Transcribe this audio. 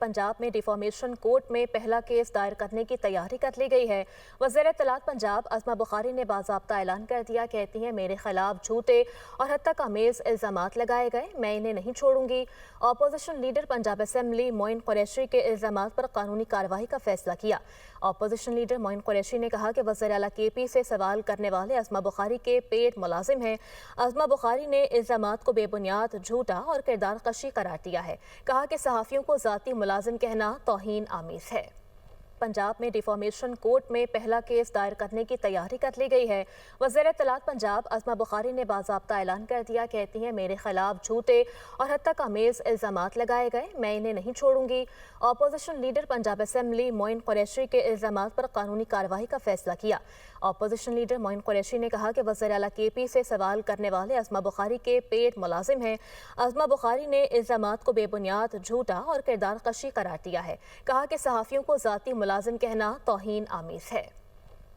पंजाब में deformation court में पहला केस दायर करने की तैयारी कर ली गई है। वज़ीर इत्तलात पंजाब अज़मा बुखारी ने बाज़ाब्ता ऐलान कर दिया। कहती हैं, मेरे खिलाफ झूठे और हद तक आमेज़ इल्ज़ामात लगाए गए, मैं इन्हें नहीं छोड़ूंगी। Opposition leader Punjab assembly Moin Qureshi के इल्ज़ामात पर कानूनी कार्रवाई का फैसला किया। अपोजिशन लीडर मोइन कुरैशी ने कहा कि वज़ीर आला KP से सवाल करने वाले अज़मा बुखारी के पेड मुलाजिम हैं। अज़मा बुखारी ने इल्ज़ामात को बेबुनियाद, झूठा और किरदार कशी करार दिया है। कहा कि सहाफ़ियों को ज़ाती मुलाजिम कहना तौहीन आमीज़ है। पंजाब में डिफॉर्मेशन कोर्ट में पहला केस दायर करने की तैयारी कर ली गई है। वज़ीर इत्तलात पंजाब अज़मा बुखारी ने बाज़ाब्ता ऐलान कर दिया। कहती हैं, मेरे खिलाफ झूठे और हद तक आमेज़ इल्ज़ामात लगाए गए, मैं इन्हें नहीं छोड़ूंगी। Opposition leader Punjab assembly Moin Qureshi के इल्ज़ामात पर कानूनी कार्रवाई का फैसला किया। अपोजिशन लीडर मोइन कुरैशी ने कहा कि वज़ीर आला KP से सवाल करने वाले अज़मा बुखारी के पेड मुलाजिम हैं। अज़मा बुखारी ने इल्ज़ामात को बेबुनियाद, झूठा और किरदार कशी करार दिया है। कहा कि सहाफ़ियों को ज़ाती मुलाजिम कहना तौहीन आमीज़ है।